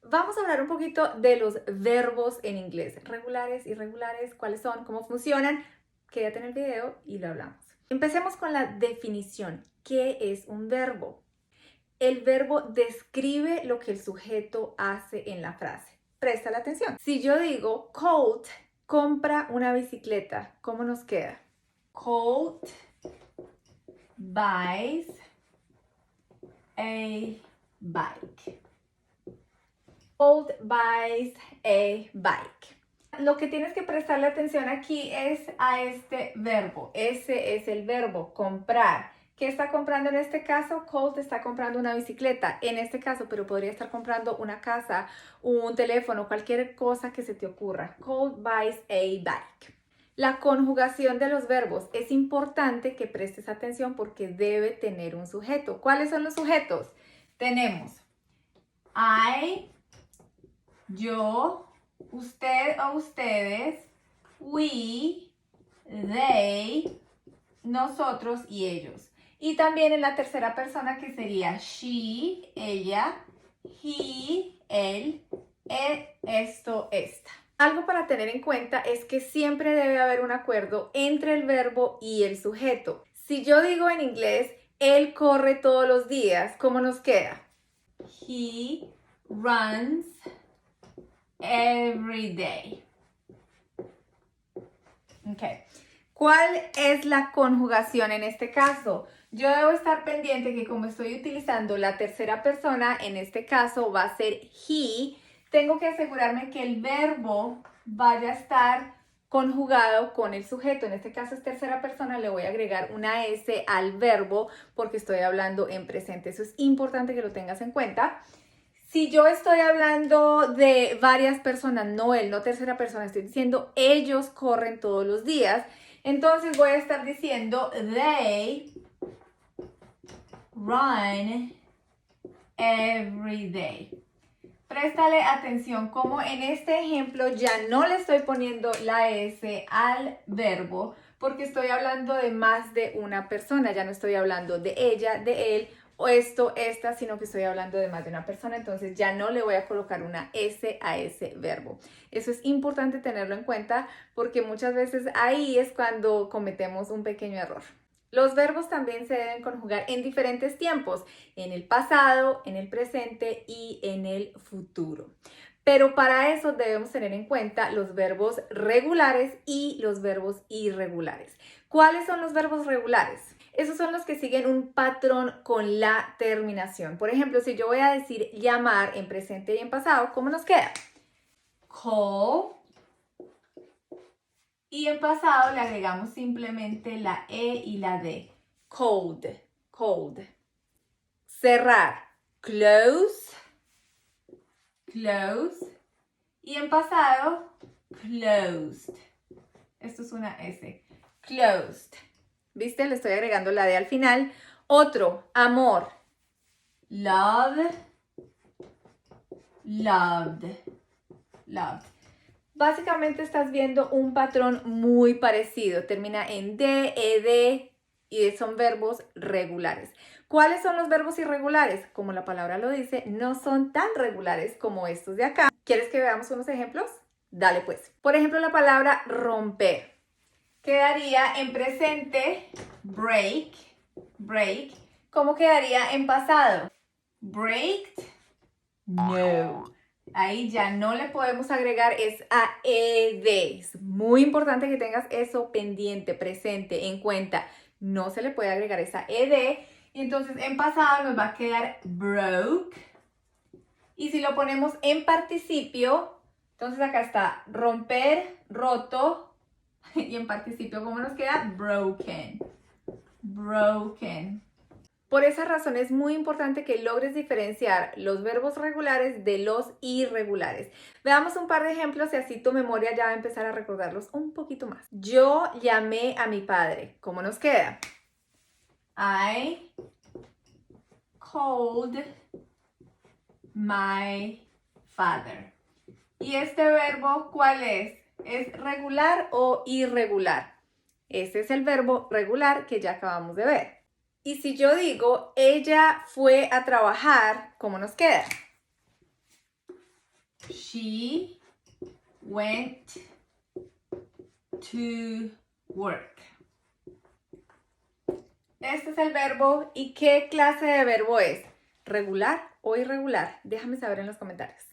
Vamos a hablar un poquito de los verbos en inglés, regulares, irregulares, cuáles son, cómo funcionan. Quédate en el video y lo hablamos. Empecemos con la definición. ¿Qué es un verbo? El verbo describe lo que el sujeto hace en la frase. Presta la atención. Si yo digo, Colt compra una bicicleta, ¿cómo nos queda? Colt buys a bike. Colt buys a bike. Lo que tienes que prestarle atención aquí es a este verbo. Ese es el verbo, comprar. ¿Qué está comprando en este caso? Colt está comprando una bicicleta, en este caso, pero podría estar comprando una casa, un teléfono, cualquier cosa que se te ocurra. Colt buys a bike. La conjugación de los verbos es importante que prestes atención porque debe tener un sujeto. ¿Cuáles son los sujetos? Tenemos I, yo, usted o ustedes, we, they, nosotros y ellos. Y también en la tercera persona que sería she, ella, he, él, esto, esta. Algo para tener en cuenta es que siempre debe haber un acuerdo entre el verbo y el sujeto. Si yo digo en inglés, él corre todos los días, ¿cómo nos queda? He runs every day. Okay. ¿Cuál es la conjugación en este caso? Yo debo estar pendiente que como estoy utilizando la tercera persona, en este caso va a ser he, tengo que asegurarme que el verbo vaya a estar conjugado con el sujeto. En este caso es tercera persona, le voy a agregar una S al verbo porque estoy hablando en presente. Eso es importante que lo tengas en cuenta. Si yo estoy hablando de varias personas, no él, no tercera persona, estoy diciendo ellos corren todos los días, entonces voy a estar diciendo they run every day. Préstale atención como en este ejemplo ya no le estoy poniendo la S al verbo porque estoy hablando de más de una persona, ya no estoy hablando de ella, de él, o esto, esta, sino que estoy hablando de más de una persona, entonces ya no le voy a colocar una S a ese verbo. Eso es importante tenerlo en cuenta porque muchas veces ahí es cuando cometemos un pequeño error. Los verbos también se deben conjugar en diferentes tiempos, en el pasado, en el presente y en el futuro. Pero para eso debemos tener en cuenta los verbos regulares y los verbos irregulares. ¿Cuáles son los verbos regulares? Esos son los que siguen un patrón con la terminación. Por ejemplo, si yo voy a decir llamar en presente y en pasado, ¿cómo nos queda? Call. Y en pasado le agregamos simplemente la E y la D. Cold, cold. Cerrar, close, close. Y en pasado, closed. Esto es una S. Closed. ¿Viste? Le estoy agregando la D al final. Otro, amor. Love, loved, loved. Básicamente estás viendo un patrón muy parecido. Termina en D, ED y son verbos regulares. ¿Cuáles son los verbos irregulares? Como la palabra lo dice, no son tan regulares como estos de acá. ¿Quieres que veamos unos ejemplos? Dale pues. Por ejemplo, la palabra romper. Quedaría en presente, break, break. ¿Cómo quedaría en pasado? Breaked, no. Ahí ya no le podemos agregar esa ED. Es muy importante que tengas eso pendiente, presente, en cuenta. No se le puede agregar esa ED. Y entonces en pasado nos va a quedar broke. Y si lo ponemos en participio, entonces acá está romper, roto. Y en participio, ¿cómo nos queda? Broken. Broken. Por esa razón es muy importante que logres diferenciar los verbos regulares de los irregulares. Veamos un par de ejemplos y así tu memoria ya va a empezar a recordarlos un poquito más. Yo llamé a mi padre. ¿Cómo nos queda? I called my father. ¿Y este verbo cuál es? ¿Es regular o irregular? Este es el verbo regular que ya acabamos de ver. Y si yo digo, ella fue a trabajar, ¿cómo nos queda? She went to work. Este es el verbo. ¿Y qué clase de verbo es? ¿Regular o irregular? Déjame saber en los comentarios.